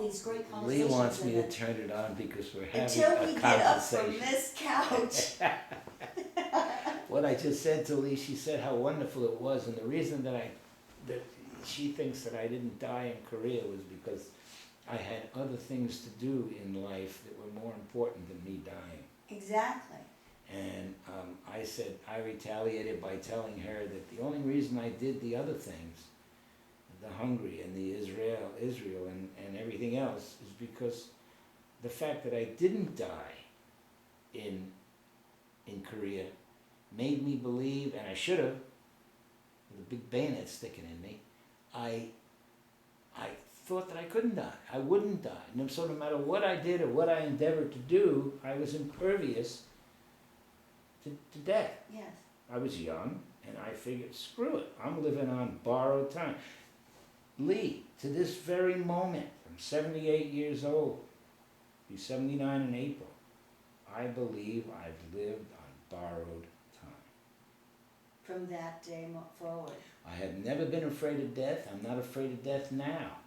these great Lee conversations. wants me in to it. turn it on because we're having Until a we get up from conversation. this couch. What I just said to Lee, she said how wonderful it was, and the reason that she thinks that I didn't die in Korea was because I had other things to do in life that were more important than me dying. Exactly. And I said, I retaliated by telling her that the only reason I did the other things, the Hungary and the Israel and everything else, is because the fact that I didn't die in Korea made me believe, and I should have, with a big bayonet sticking in me, I thought that I couldn't die. I wouldn't die. And so no matter what I did or what I endeavored to do, I was impervious to death. Yes. I was young, and I figured, screw it, I'm living on borrowed time. Lee, to this very moment, I'm 78 years old, be 79 in April, I believe I've lived on borrowed time. From that day forward. I have never been afraid of death. I'm not afraid of death now.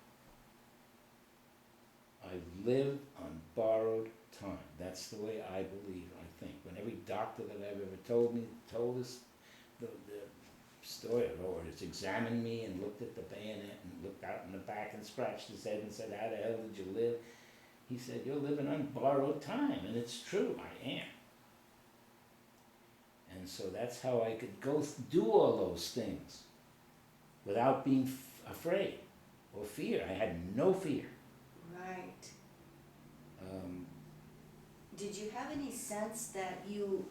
I've lived on borrowed time. That's the way I believe, I think. When every doctor that I've ever told us the story, or has examined me and looked at the bayonet and looked out in the back and scratched his head and said, how the hell did you live? He said, you're living on borrowed time, and it's true, I am. And so that's how I could do all those things without being afraid or fear. I had no fear. Right. Did you have any sense that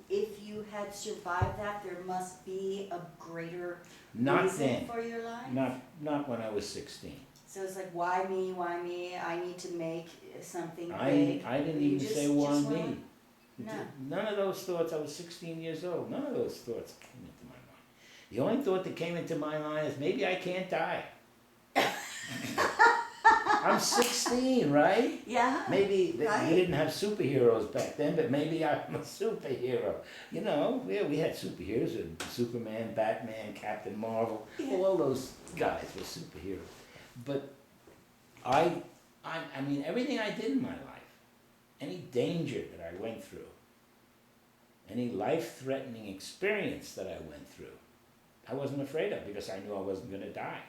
if you had survived that, there must be a greater Not reason then. for your life? Not when I was 16. So it's like, why me, why me? I need to make something I big. didn't You even just- say why just me. wanna- No. None of those thoughts. I was 16 years old. None of those thoughts came into my mind. The only thought that came into my mind is maybe I can't die. I'm 16, right? Yeah. Maybe Right. we didn't have superheroes back then, but maybe I'm a superhero. You know, yeah, we had superheroes: Superman, Batman, Captain Marvel. Yeah. All those guys were superheroes. But I mean, everything I did in my life, any danger that I went through, any life-threatening experience that I went through, I wasn't afraid of because I knew I wasn't going to die.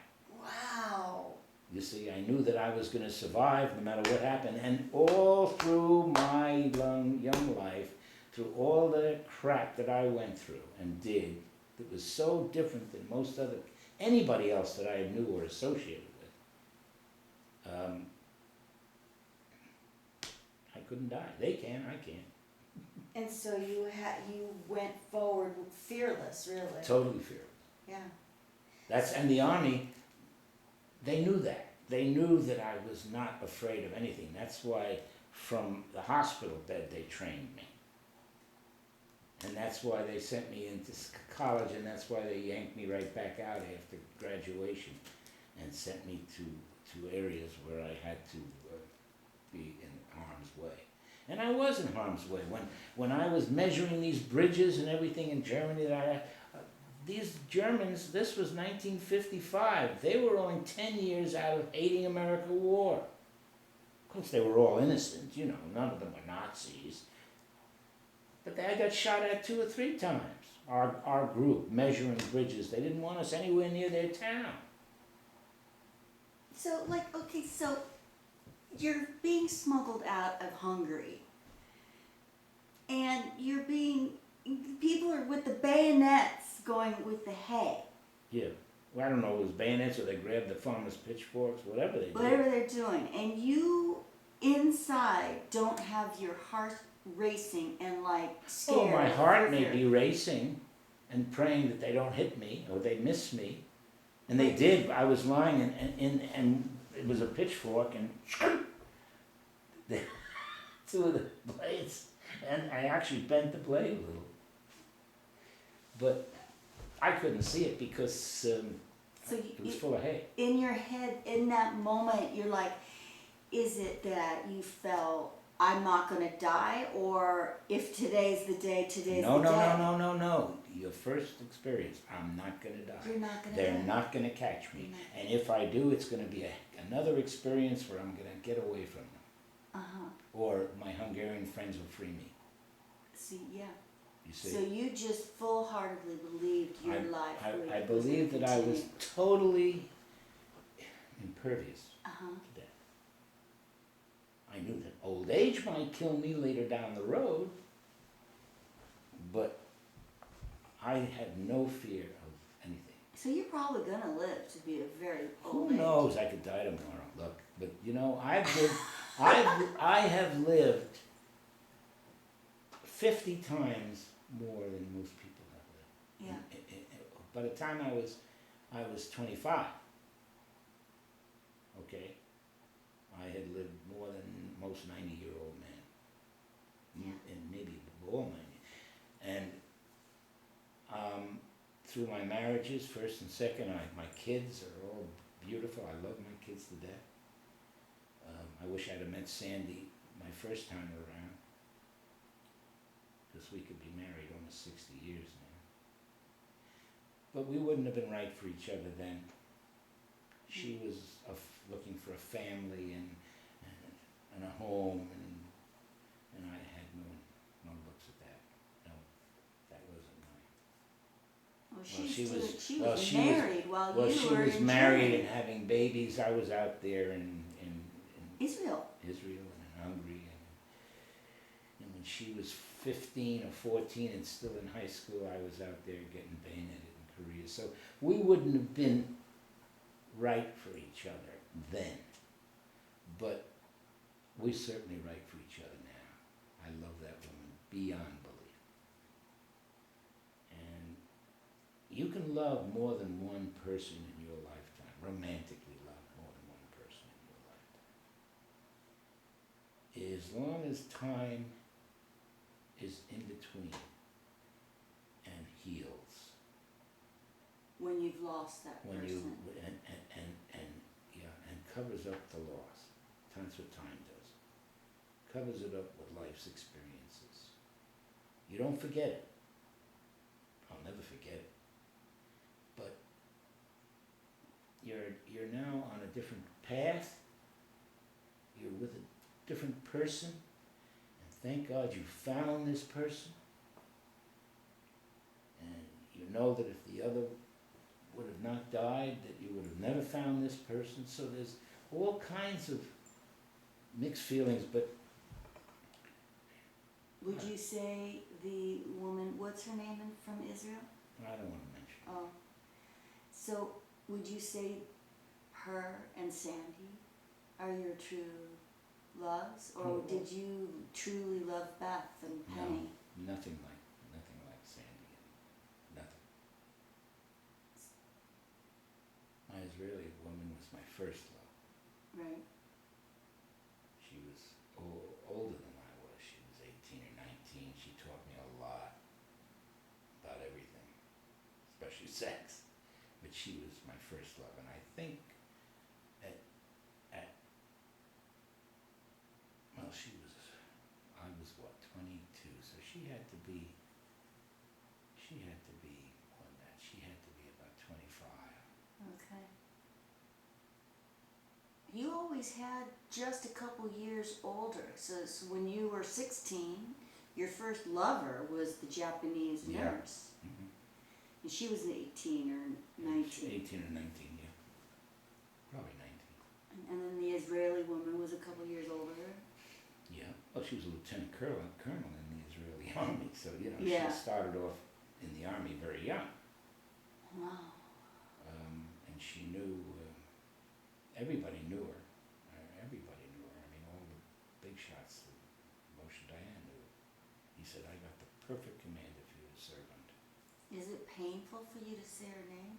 Wow. You see, I knew that I was going to survive no matter what happened. And all through my young life, through all the crap that I went through and did, that was so different than anybody else that I knew or associated with, I couldn't die. They can, I can't. And so you went forward fearless, really. Totally fearless. Yeah. And the Army, they knew that. They knew that I was not afraid of anything. That's why from the hospital bed they trained me. And that's why they sent me into college, and that's why they yanked me right back out after graduation and sent me to areas where I had to be in harm's way. And I was in harm's way. When I was measuring these bridges and everything in Germany, these Germans, this was 1955. They were only 10 years out of hating America war. Of course, they were all innocent, you know, none of them were Nazis. But I got shot at 2 or 3 times. Our group, measuring bridges, they didn't want us anywhere near their town. So, okay, so you're being smuggled out of Hungary. And people are with the bayonets going with the hay. Yeah. Well, I don't know if it was bayonets or they grabbed the farmers' pitchforks, whatever they did. Whatever they're doing. And you, inside, don't have your heart racing and scared. Oh, my heart may be racing and praying that they don't hit me or they miss me. And they did. I was lying and it was a pitchfork and the 2 of the blades. And I actually bent the blade a little. But I couldn't see it because it was full of hay. In your head, in that moment, you're like, is it that you felt I'm not gonna die, or if today's the day, today's No, the no, day. no, no, no, no. Your first experience, I'm not gonna die. You're not gonna They're die. not gonna catch me. You're not. And if I do, it's gonna be another experience where I'm gonna get away from them. Uh-huh. Or my Hungarian friends will free me. See, yeah. You see? So you just full-heartedly believed your life I was believed gonna that I was continue. totally impervious Uh-huh. to death. I knew that old age might kill me later down the road, but I had no fear of anything. So you're probably gonna live to be a very old Who age. knows? I could die tomorrow. Look, but you know, I have lived 50 times more than most people have lived. Yeah. By the time I was 25, okay, I had lived more than most 90-year-old men, Yeah. and maybe all 90. And through my marriages, first and second, my kids are all beautiful. I love my kids to death. I wish I'd have met Sandy my first time around, because we could be married almost 60 years now. But we wouldn't have been right for each other then. She was looking for a family and a home, and I had no looks at that. No, that wasn't mine. Well, Well, she well, was she was- married while Well, you she were was in married Germany. and having babies. I was out there in Israel. Israel and in Hungary, and when she was 15 or 14 and still in high school, I was out there getting bayoneted in Korea. So we wouldn't have been right for each other then, but we're certainly right for each other now. I love that woman beyond belief. And you can love more than one person in your lifetime, romantically love more than one person in your lifetime. As long as time is in between and heals, When you've lost that when person. you and covers up the loss. That's what time does. Covers it up with life's experiences. You don't forget it. I'll never forget it. But you're now on a different path. You're with a different person, and thank God you found this person. And you know that if the other would have not died, that you would have never found this person. So there's all kinds of mixed feelings, but Would you say the woman, what's her name from Israel? I don't want to mention. Oh. So would you say her and Sandy are your true loves? Or Oh. did you truly love Beth and Penny? No, nothing like Sandy, nothing. My Israeli woman was my first love. Right. She was older than I was. She was 18 or 19. She taught me a lot about everything, especially sex. But she was my first love, and I think well, I was what, 22, so she had to be more than that. She had to be about 25. Okay. You always had just a couple years older. So when you were 16, your first lover was the Japanese Yeah. nurse. Mm-hmm. And she was 18 or 19. 18 or 19, yeah. Probably 19. And then the Israeli woman was a couple years older. Yeah. Well, she was a lieutenant colonel in the Israeli army, so, you know, Yeah. she started off in the army very young. Wow. And she knew, everybody knew her. Everybody knew her. I mean, all the big shots, Moshe Dayan knew her. He said, I got the perfect commander for you to serve under. Is it painful for you to say her name?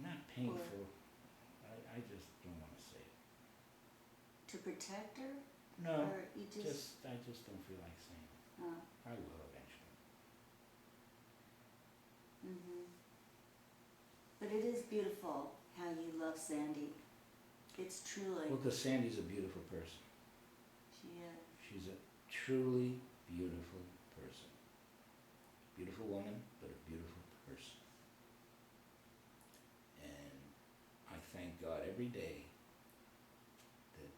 Not painful. I just don't want to say it. To protect her? No, Or you just... I just don't feel like saying it. I will eventually. Mm-hmm. But it is beautiful how you love Sandy. It's truly... Well, because Sandy's a beautiful person. She is. She She's a truly beautiful person. Beautiful woman, but a beautiful person. And I thank God every day that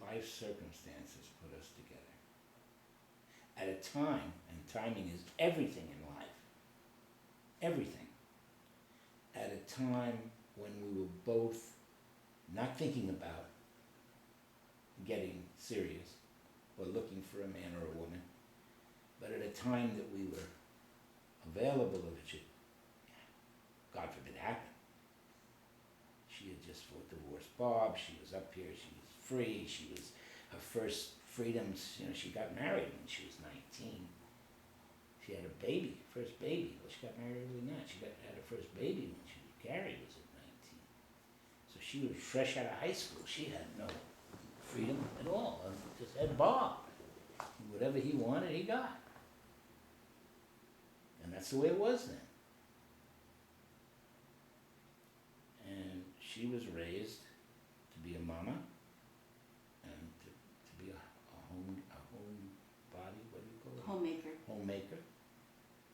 life circumstances put us together. At a time, and timing is everything in life, everything, at a time when we were both not thinking about getting serious or looking for a man or a woman, but at a time that we were available if it should, God forbid, happen. She had just divorced Bob, she was up here, she was free, she was her first freedoms, she got married when she was 19. She had a baby, first baby. Well, she got married early than that. She had her first baby when Gary was at 19. So she was fresh out of high school. She had no freedom at all. Just had Bob. Whatever he wanted, he got. And that's the way it was then. And she was raised to be a mama and to be a home body, what do you call it? Homemaker. Homemaker.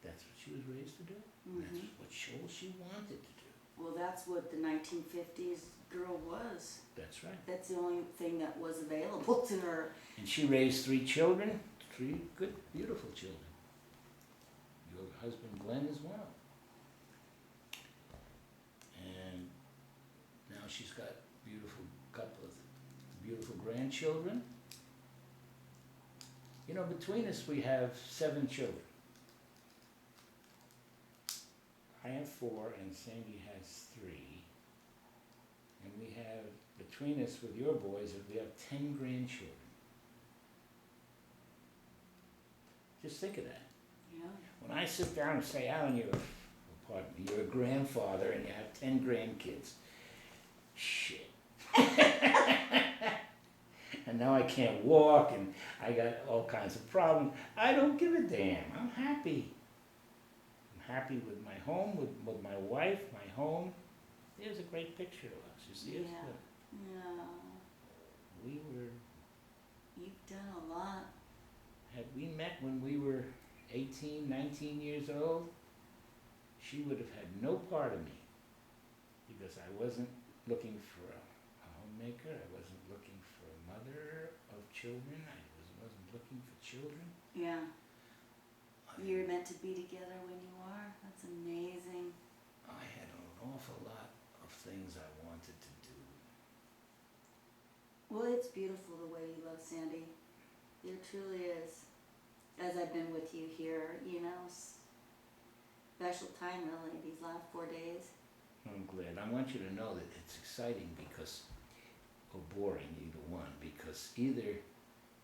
That's what she was raised to do. Mm-hmm. That's what she wanted to do. Well, that's what the 1950s girl was. That's right. That's the only thing that was available to her. And she raised 3 children, 3 good, beautiful children. Your husband Glenn is one of them. And now she's got couple of beautiful grandchildren. Between us we have 7 children. I have 4 and Sandy has 3. And we have, between us with your boys, we have 10 grandchildren. Just think of that. Yeah. When I sit down and say, Alan, you're a grandfather and you have 10 grandkids. Shit. And now I can't walk and I got all kinds of problems. I don't give a damn. I'm happy. I'm happy with my home, with my wife, my home. There's a great picture of us. You see it? Yeah. We were... You've done a lot. Had we met when we were 18, 19 years old, she would have had no part of me. Because I wasn't looking for a homemaker. I wasn't looking for a mother of children. I wasn't looking for children. Yeah. You're meant to be together when you are. That's amazing. I had an awful lot of things I wanted to do. Well, it's beautiful the way you love Sandy. It truly is. As I've been with you here, special time really, these last 4 days. I'm glad. I want you to know that it's exciting or boring, either one, because either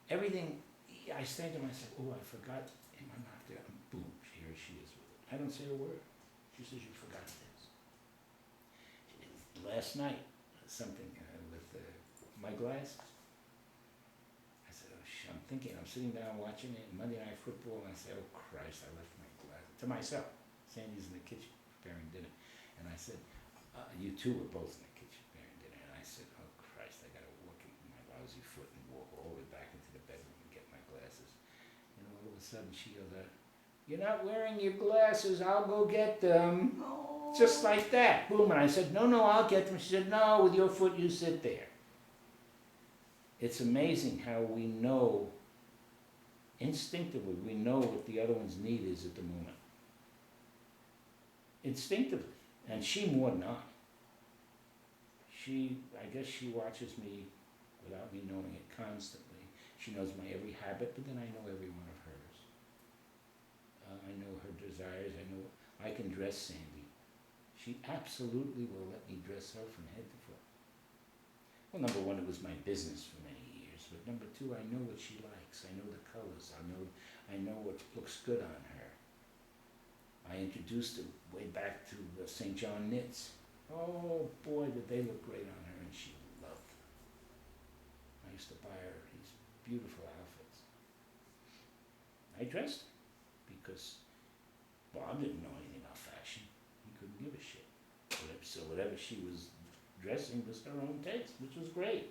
everything, I stand to myself, oh, I forgot, and I'm not there, boom, here she is with it. I don't say a word. She says, you forgot this. Last night, something with my glasses. I said, oh, I'm sitting down watching it, Monday Night Football, and I say, oh Christ, I left my glasses. To myself. Sandy's in the kitchen preparing dinner. And I said, you two were both in the kitchen preparing dinner. And I said, oh Christ, I gotta walk in my lousy foot and walk all the way back into the bedroom and get my glasses. All of a sudden she goes, you're not wearing your glasses, I'll go get them. Oh. Just like that. Boom. And I said, no, I'll get them. She said, no, with your foot you sit there. It's amazing how we know, instinctively, we know what the other one's need is at the moment. Instinctively. And she more than I. I guess she watches me without me knowing it constantly. She knows my every habit, but then I know every one of hers. I know her desires. I can dress Sandy. She absolutely will let me dress her from head to foot. Well, number 1, it was my business for many years. But number 2, I know what she likes. I know the colors. I know what looks good on her. I introduced her way back to St. John Knits. Oh boy, did they look great on her, and she loved them. I used to buy her these beautiful outfits. I dressed her because Bob didn't know anything about fashion. He couldn't give a shit. So whatever she was dressing was her own taste, which was great.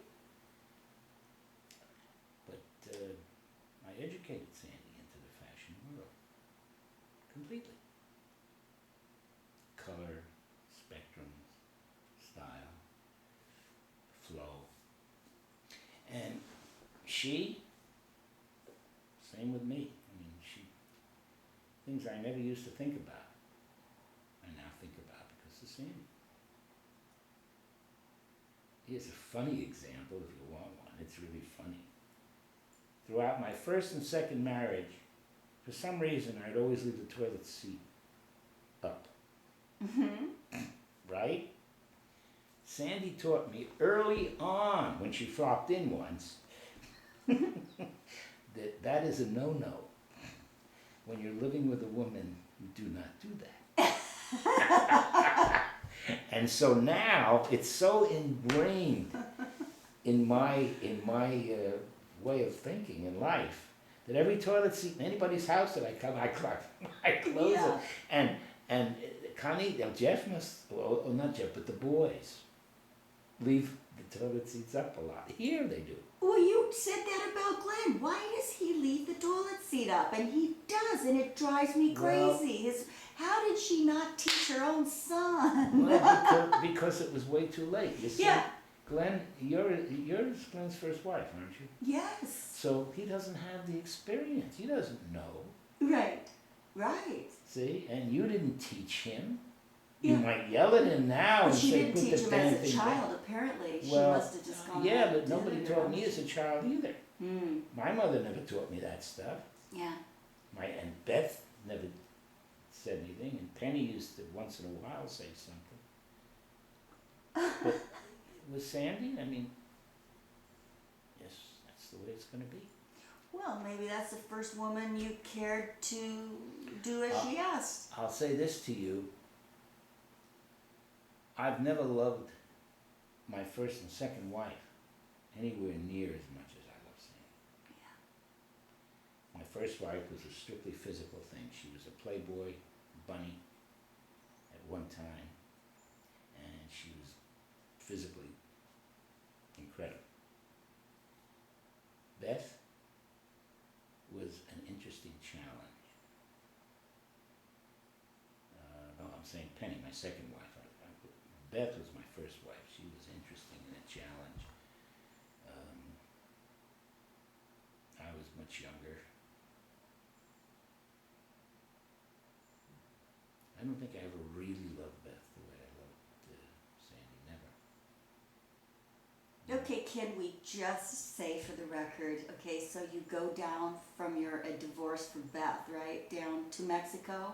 she, same with me. I mean, things I never used to think about, I now think about because of Sandy. Here's a funny example if you want one. It's really funny. Throughout my first and second marriage, for some reason, I'd always leave the toilet seat up. Mm-hmm. Right? Sandy taught me early on, when she dropped in once, that is a no-no. When you're living with a woman, you do not do that. And so now it's so ingrained in my way of thinking in life that every toilet seat in anybody's house that I close Yeah. it. And Connie, Jeff must, well, not Jeff, but the boys leave the toilet seats up a lot. Here they do. Well, you said that about Glenn. Why does he leave the toilet seat up? And he does, and it drives me Well- crazy. How did she not teach her own son? Well, because it was way too late. You see, Yeah. Glenn, you're Glenn's first wife, aren't you? Yes. So he doesn't have the experience. He doesn't know. Right. Right. See, and you didn't teach him. Yeah. You might yell at him now But and she say, didn't "Put teach the him damn as a thing child, down." apparently. She Well, must have just gone yeah, ahead but and nobody did it, taught or me as a child either. Hmm. My mother never taught me that stuff. Yeah. And Beth never said anything, and Penny used to once in a while say something. But with Sandy, I mean, yes, that's the way it's going to be. Well, maybe that's the first woman you cared to do as she asked. I'll say this to you. I've never loved my first and second wife anywhere near as much as I love Sandy. Yeah. My first wife was a strictly physical thing. She was a Playboy bunny at one time, and she was physically incredible. Beth was an interesting challenge. No, I'm saying Penny, my second wife. Beth was my first wife. She was interesting and a challenge. I was much younger. I don't think I ever really loved Beth the way I loved Sandy. Never. Okay, can we just say for the record, okay, so you go down from your divorce from Beth, right, down to Mexico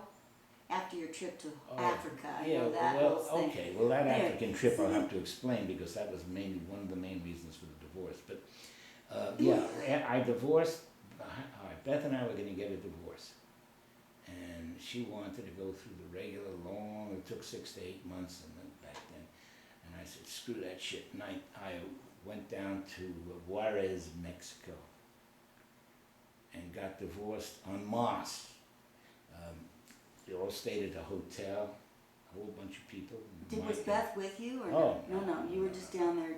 after your trip to Africa. I know that well, whole thing. okay. Well, that There. African trip I'll have to explain because that was mainly one of the main reasons for the divorce. But yeah, I divorced. All right, Beth and I were going to get a divorce, and she wanted to go through the regular long. It took 6 to 8 months, and then back then, and I said, "Screw that shit." And I went down to Juarez, Mexico, and got divorced en masse. They all stayed at a hotel, a whole bunch of people. Was Beth with you or Oh, no? No, no, you were no, just no. down there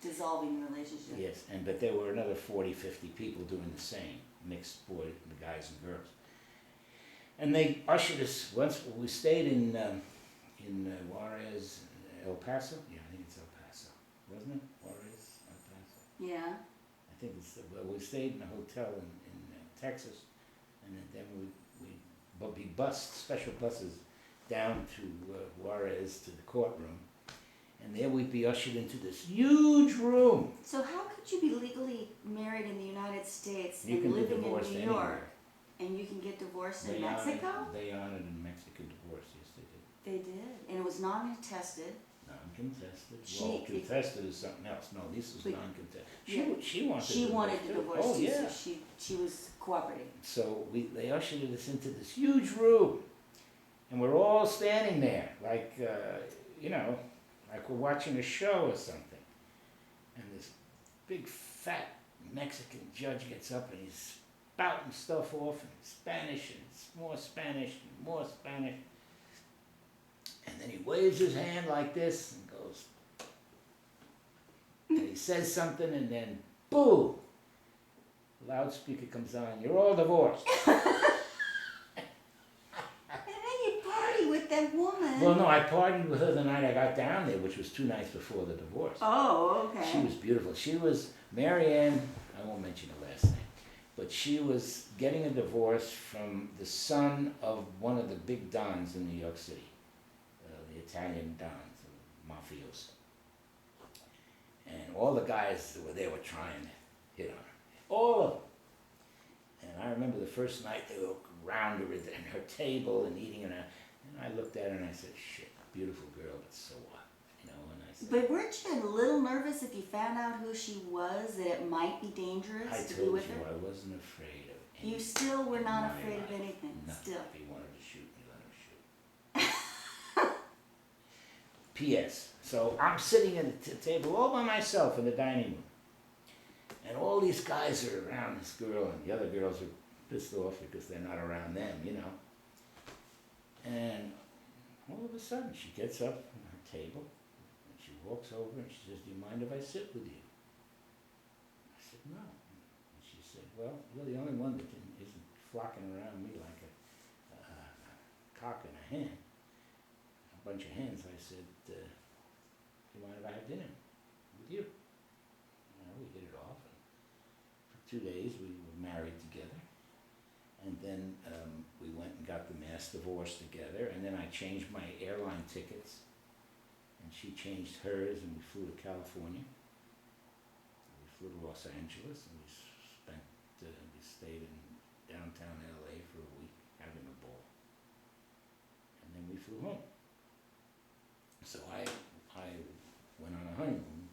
dissolving the relationship. Yes, but there were another 40, 50 people doing the same, mixed boy, the guys and girls. And they ushered us, once we stayed in Juarez, El Paso? Yeah, I think it's El Paso, wasn't it? Juarez, El Paso. Yeah. I think it's, we stayed in a hotel in Texas, and then we'd be bused, special buses, down to Juarez to the courtroom, and there we'd be ushered into this huge room. So how could you be legally married in the United States You and can be living in divorced New anywhere. York, and you can get divorced in They Mexico? They honored in Mexican divorce, yes they did. They did, and it was non-contested. Non-contested. She- Well, contested is something else. No, this is But- non-contested. yeah. She wanted. She wanted to too. divorce Oh too, yeah. so she was cooperating. So they ushered us into this huge room, and we're all standing there like like we're watching a show or something. And this big fat Mexican judge gets up and he's spouting stuff off in Spanish and more Spanish and more Spanish. And then he waves his hand like this and goes, and he says something, and then boom, loudspeaker comes on. You're all divorced. And then you party with that woman then? Well, no, I partied with her the night I got down there, which was 2 nights before the divorce. Oh, okay. She was beautiful. She was Mary Ann, I won't mention her last name, but she was getting a divorce from the son of one of the big dons in New York City, the Italian dons, mafioso. And all the guys that were there were trying to hit on her. All of them. And I remember the first night they were around her at her table and eating and I looked at her and I said, shit, beautiful girl, but so what? You know, and I said, But weren't you a little nervous if you found out who she was, that it might be dangerous I to be told with you her? I wasn't afraid of anything. You still were not in my afraid of life. anything, Nothing. still. If he wanted to shoot me, let him shoot. P.S. So I'm sitting at the table all by myself in the dining room. And all these guys are around this girl, and the other girls are pissed off because they're not around them, you know. And all of a sudden, she gets up from her table, and she walks over, and she says, do you mind if I sit with you? I said, no. And she said, well, you're the only one that isn't flocking around me like a cock and a hen, a bunch of hens. I said, do you mind if I have dinner with you? You know, we hit it off. And for 2 days, we were married together. And then we went and got the mass divorce together. And then I changed my airline tickets. And she changed hers, and we flew to California. We flew to Los Angeles, and we stayed in downtown LA for a week, having a ball. And then we flew home. So I went on a honeymoon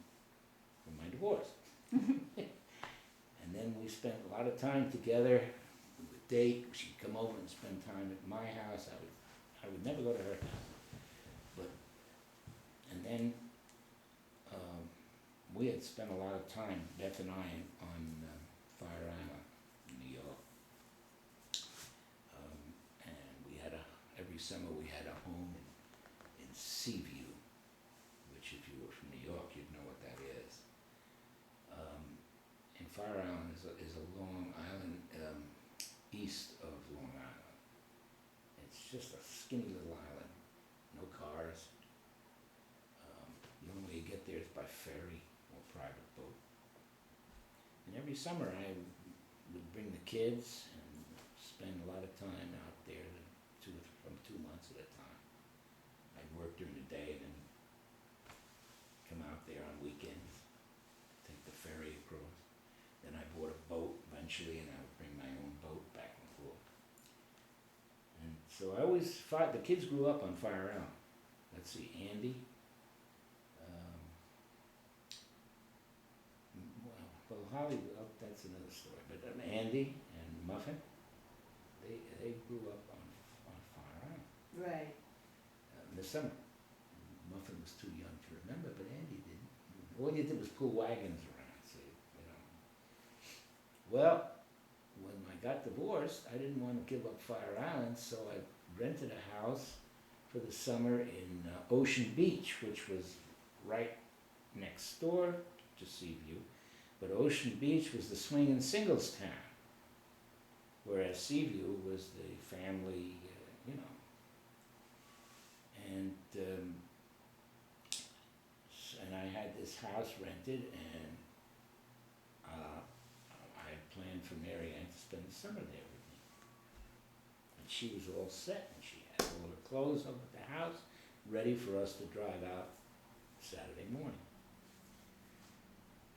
for my divorce. And then we spent a lot of time together. We would date. She'd come over and spend time at my house. I would never go to her house. And then we had spent a lot of time, Beth and I, on Fire Island, New York. And we had every summer we had a home in Seaview, which if you were from New York, you'd know what that is. And Fire Island is a long island east of Long Island. It's just a skinny little island, no cars. The only way you get there is by ferry or private boat. And every summer I would bring the kids and spend a lot of time out there, from 2 months at a time. I'd work during the day and then come out there on weekends, take the ferry across. Then I bought a boat eventually, and I would bring my own boat back and forth. And so I always the kids grew up on Fire Island. Let's see, Andy. Well, Holly, that's another story. But Andy and Muffin, they grew up on Fire Island. Right. In the summer. Muffin was too young to remember, but Andy didn't. All you did was pull wagons around, see, you know. Well, when I got divorced, I didn't want to give up Fire Island, so I rented a house for the summer in Ocean Beach, which was right next door to Seaview. But Ocean Beach was the swinging singles town, whereas Seaview was the family, you know. And I had this house rented, and I had planned for Mary Ann to spend the summer there with me. And she was all set, and she had all her clothes up at the house, ready for us to drive out Saturday morning.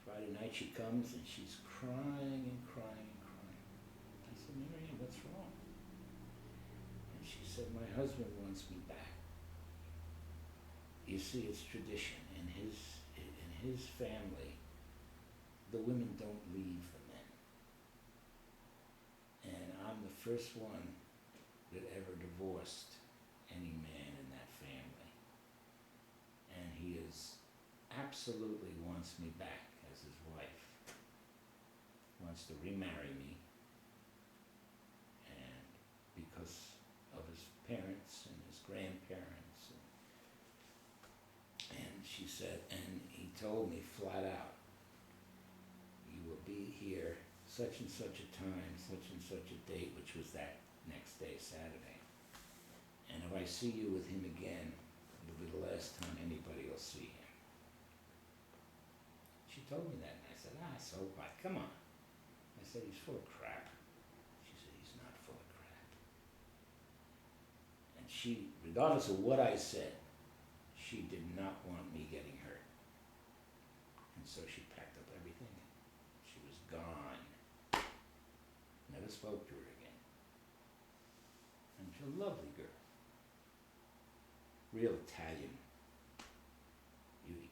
Friday night she comes, and she's crying and crying and crying. I said, Mary Ann, what's wrong? And she said, my husband wants me back. You see, it's tradition. In his family, the women don't leave the men. And I'm the first one that ever divorced any man in that family. And he absolutely wants me back as his wife. Wants to remarry me. And because of his parents and his grandparents. And she said, and he told me flat out, you will be here such and such a time, such and such a date, which was that next day, Saturday. And if I see you with him again, it'll be the last time anybody will see him. She told me that, and I said, so what? Come on. I said, he's full of crap. She said, he's not full of crap. And she, regardless of what I said, she did not want me getting hurt. And so she packed up everything. She was gone. Never spoke to her again. And she's a lovely girl. Real Italian beauty.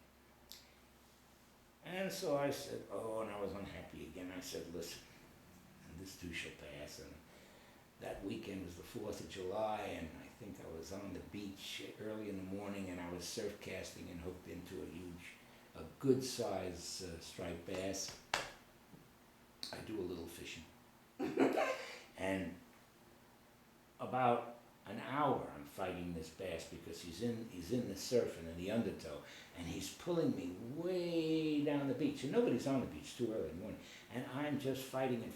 And so I said, and I was unhappy again. I said, listen, and this too shall pass. And that weekend was the 4th of July, and I think I was on the beach early in the morning, and I was surf casting and hooked into a good size striped bass. I do a little fishing. And about an hour I'm fighting this bass because he's in the surf and in the undertow, and he's pulling me way down the beach, and nobody's on the beach too early in the morning, and I'm just fighting and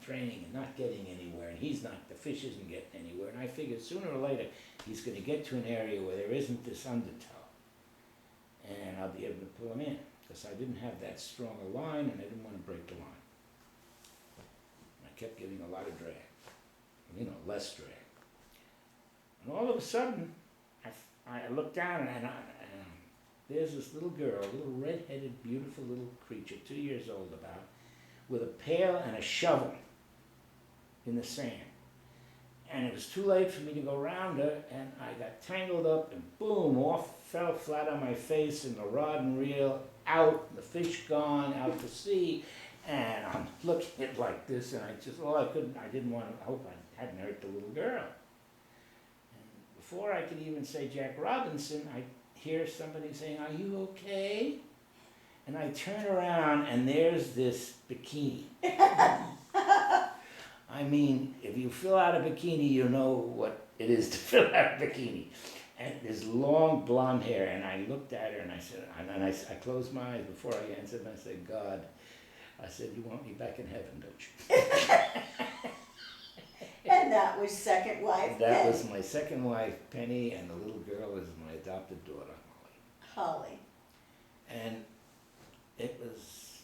training and not getting anywhere, and the fish isn't getting anywhere, and I figured sooner or later he's going to get to an area where there isn't this undertow, and I'll be able to pull him in, because I didn't have that strong a line, and I didn't want to break the line. And I kept giving a lot of drag, less drag. And all of a sudden, I looked down, and there's this little girl, a little red-headed, beautiful little creature, 2 years old about, with a pail and a shovel in the sand. And it was too late for me to go around her, and I got tangled up, and boom, fell flat on my face, and the rod and reel out, the fish gone, out to sea, and I'm looking at it like this, and I didn't want to, I hope I hadn't hurt the little girl. And before I could even say Jack Robinson, I hear somebody saying, "Are you okay?" And I turn around, and there's this bikini. I mean, if you fill out a bikini, you know what it is to fill out a bikini. And this long blonde hair, and I looked at her, and I said, I closed my eyes before I answered, and I said, God, I said, you want me back in heaven, don't you? And that was second wife That Penny. was my second wife, Penny, and the little girl is my adopted daughter, Holly. Holly. And it was,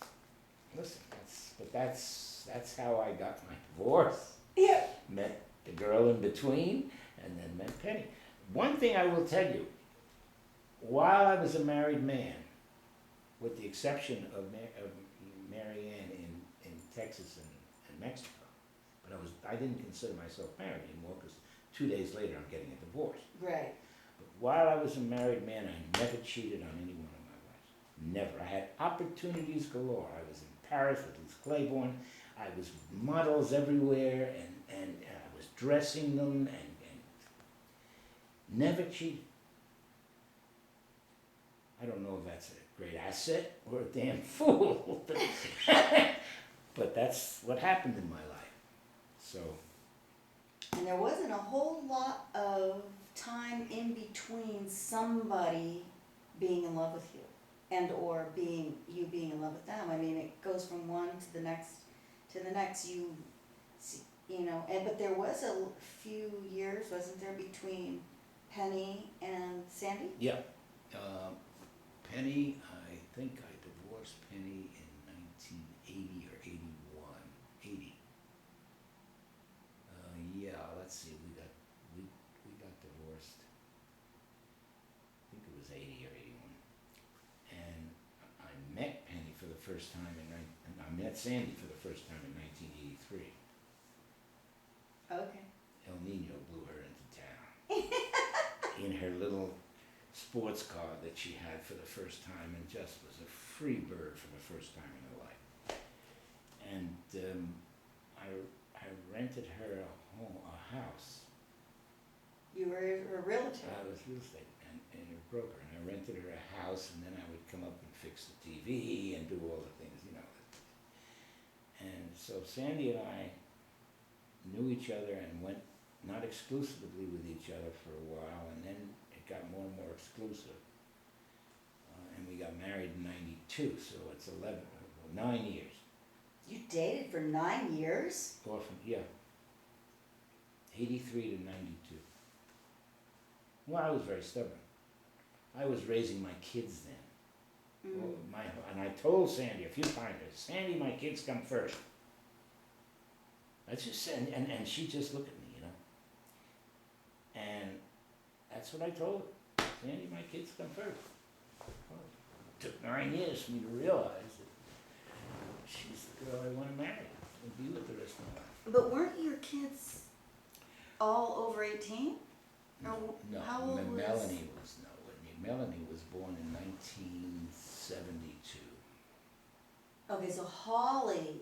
listen, that's how I got my divorce. Yeah. Met the girl in between, and then met Penny. One thing I will tell you, while I was a married man, with the exception of Mary Ann in Texas and Mexico, but I didn't consider myself married anymore because 2 days later I'm getting a divorce. Right. But while I was a married man, I never cheated on any one of my wives. Never. I had opportunities galore. I was in Paris with Liz Claiborne. I was models everywhere, and I was dressing them, and never cheated. I don't know if that's a great asset or a damn fool, but that's what happened in my life. So. And there wasn't a whole lot of time in between somebody being in love with you and or you being in love with them. I mean, it goes from one to the next, but there was a few years, wasn't there, between Penny and Sandy? Yeah. Penny, I think I divorced Penny in 1980 or 81. 80. Yeah, let's see, we got divorced. I think it was 80 or 81. And I met Penny for the first time and I met Sandy for the first time in 1983. Okay. El Nino blew her into town. In her little sports car that she had for the first time, and just was a free bird for the first time in her life. And I rented her a house. You were a realtor. I was real estate and a broker, and I rented her a house, and then I would come up and fix the TV and do all the things, And so Sandy and I knew each other and went not exclusively with each other for a while, and then it got more and more exclusive. And we got married in 92, so it's 9 years. You dated for 9 years? Orphan, yeah. 83 to 92. Well, I was very stubborn. I was raising my kids then. Well, and I told Sandy a few times, Sandy, my kids come first. I just said, and she just looked at me, you know. And that's what I told her. Sandy, my kids come first. Well, it took 9 years for me to realize that she's the girl I want to marry and be with the rest of my life. But weren't your kids all over 18? Or No, how old was- Melanie was born in 1972. Okay, so Holly,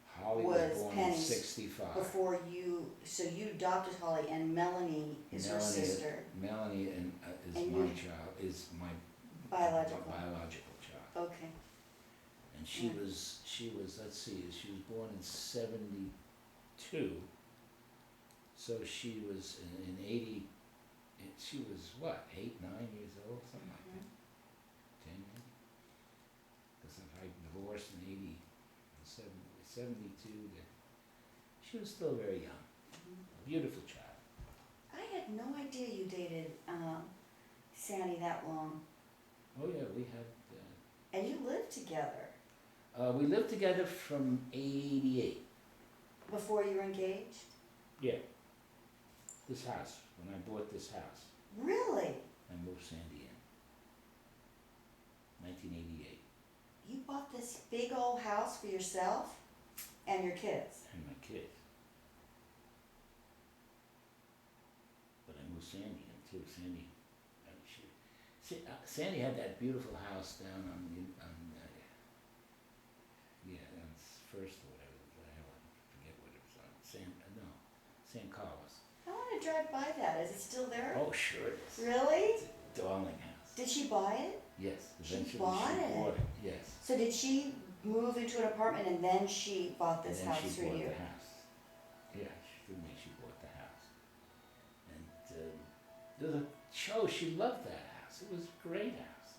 Holly Was was born in Penny's 65. before you, so you adopted Holly, and Melanie is her sister, Melanie is And my you- child, is my biological. biological child. Okay, And she Yeah. was, let's see, she was born in 72. So she was in 80, she was what, 8, 9 years old, something like that, 10 maybe? Because if I divorced in 80, 72, she was still very young, a beautiful child. I had no idea you dated, Sandy that long, Oh yeah, we had, and you lived together we lived together from 88. before you were engaged? Yeah. This house, when I bought this house, Really? I moved Sandy in. 1988, You bought this big old house for yourself and your kids? and my kids. But I moved Sandy in too. Sandy had that beautiful house down on First or whatever the hell, I forget what it was on. San Carlos. I wanna drive by that, is it still there? Oh, sure it is. Really? It's a darling house. Did she buy it? Yes, She eventually bought she it. bought it, yes. So did she move into an apartment and then she bought this And then house she for bought you? the house. Yeah, through me she bought the house. And she loved that house. It was a great house.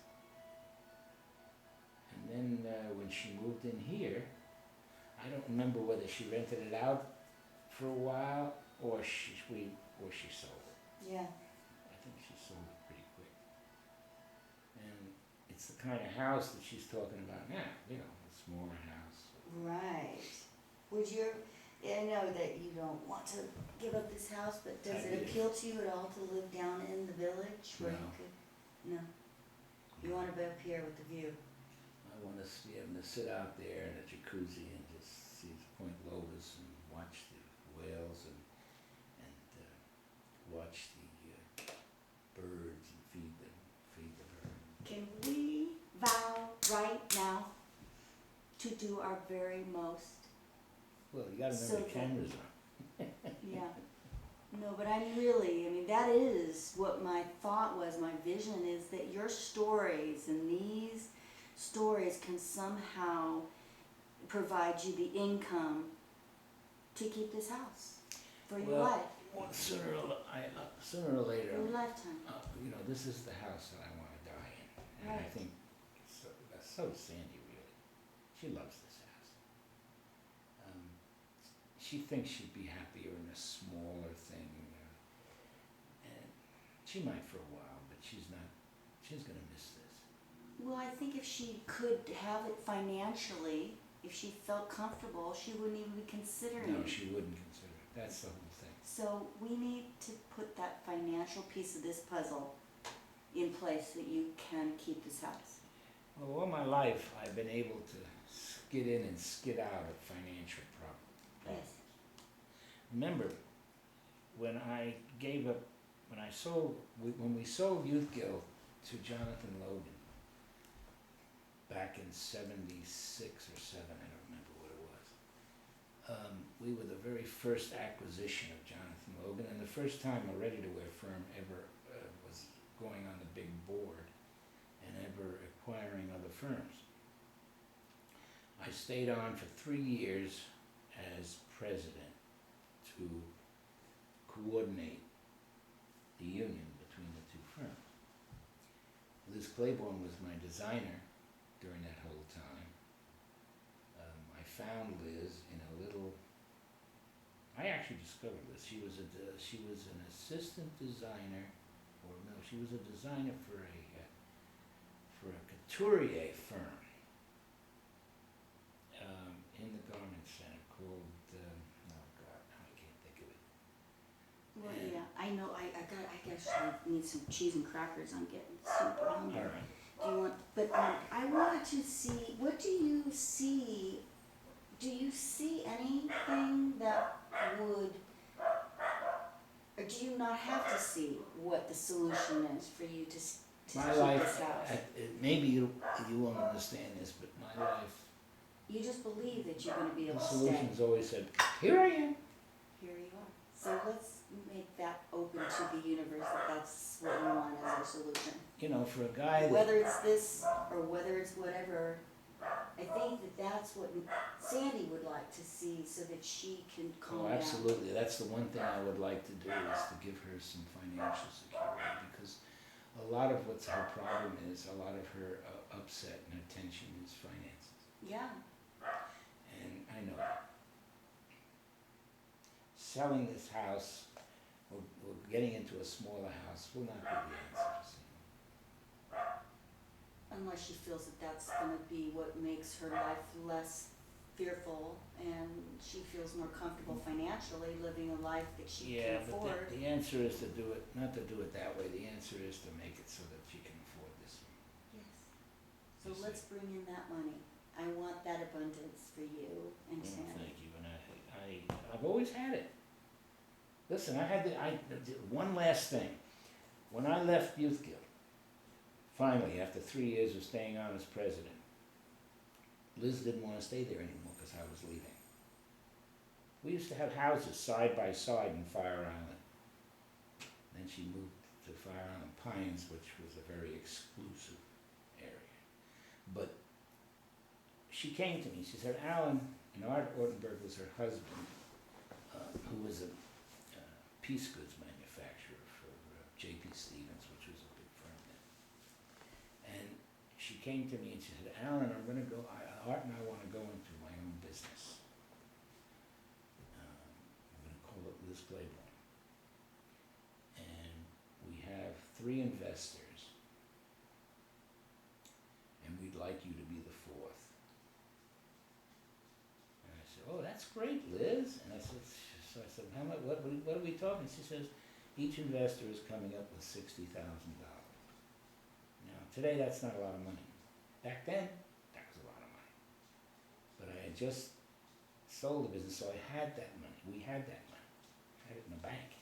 And then when she moved in here, I don't remember whether she rented it out for a while or she sold it. Yeah. I think she sold it pretty quick. And it's the kind of house that she's talking about now, you know, a smaller house. Right. Would you, I know that you don't want to give up this house, but does I it do. appeal to you at all to live down in the village where you No. could? No. You want to be up here with the view? I want to be able to sit out there in a jacuzzi and just see Point Lotus and watch the whales and watch the birds and feed the birds. Can we vow right now to do our very most? Well, you got to So remember the that- cameras on. Yeah. No, but I mean, that is what my thought was, my vision is that your stories and these stories can somehow provide you the income to keep this house for your Well, life, Well, sooner or later, for your lifetime. you know, this is the house that I want to die in. And I Right. think so does Sandy, really. She loves this house. She thinks she'd be happier in a smaller thing. And she might for a while, but she's not. She's going to miss this. Well, I think if she could have it financially, if she felt comfortable, she wouldn't even be considering No, it. she wouldn't consider it. That's the whole thing. So we need to put that financial piece of this puzzle in place so that you can keep this house. Well, all my life, I've been able to skid in and skid out of financial problems. Yes. Remember, when we sold Youth Guild to Jonathan Logan back in 76 or 7, I don't remember what it was. We were the very first acquisition of Jonathan Logan, and the first time a ready-to-wear firm ever was going on the big board and ever acquiring other firms. I stayed on for 3 years as president to coordinate the union between the two firms. Liz Claiborne was my designer during that whole time. I found Liz in a little. I actually discovered Liz. She was an assistant designer or no, she was a designer for a couturier firm in the garment center called, oh God, I can't think of it. Well, And- yeah, I know, I actually need some cheese and crackers, I'm getting super hungry. All right. Do you want, but, I wanted to see, what do you see anything that would, or do you not have to see what the solution is for you to My keep life, this house? maybe you won't understand this, but my life, You just believe that you're gonna be the able to stay. solution's always said, here I am. Here you are. So let's make that open to the universe, that that's what we want as our solution. You know, for a guy that, Whether it's this or whether it's whatever, I think that that's what Sandy would like to see so that she can calm oh, down. absolutely, that's the one thing I would like to do, is to give her some financial security, because a lot of what's her problem is, a lot of her upset and her tension is finances, Yeah, and I know that. Selling this house, or getting into a smaller house will not be the answer. unless she feels that that's gonna be what makes her life less fearful and she feels more comfortable financially living a life that she Yeah, can but afford. the answer is to do it, not to do it that way, the answer is to make it so that she can afford this one. Yes. So You see. let's bring in that money. I want that abundance for you and Oh, Sandy. thank you, and I've always had it. Listen, one last thing. When I left Youth Guild, finally, after 3 years of staying on as president, Liz didn't want to stay there anymore because I was leaving. We used to have houses side by side in Fire Island. Then she moved to Fire Island Pines, which was a very exclusive area. But she came to me, she said, Alan, and Art Ortenberg was her husband, who was a piece goods manufacturer for J.P. Stevens, which was a big firm then. And she came to me and she said, Alan, I'm going to go, Art and I want to go into my own business. I'm going to call it Liz Claiborne. And we have 3 investors, and we'd like you to be the 4th. And I said, oh, that's great, Liz. And I said, how much, what are we talking? She says, each investor is coming up with $60,000. Now, today that's not a lot of money. Back then, that was a lot of money. But I had just sold the business, so I had that money. We had that money. I had it in the bank.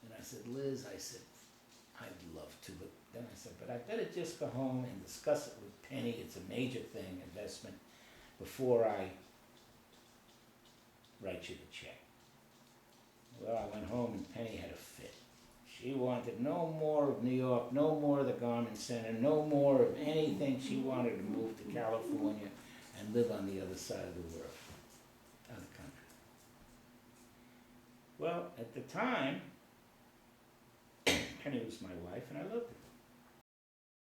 And I said, Liz, I'd love to, but then I said, but I better just go home and discuss it with Penny. It's a major thing, investment, before I write you the check. Well, I went home and Penny had a fit. She wanted no more of New York, no more of the garment center, no more of anything. She wanted to move to California and live on the other side of the world, of the country. Well, at the time, Penny was my wife and I loved her.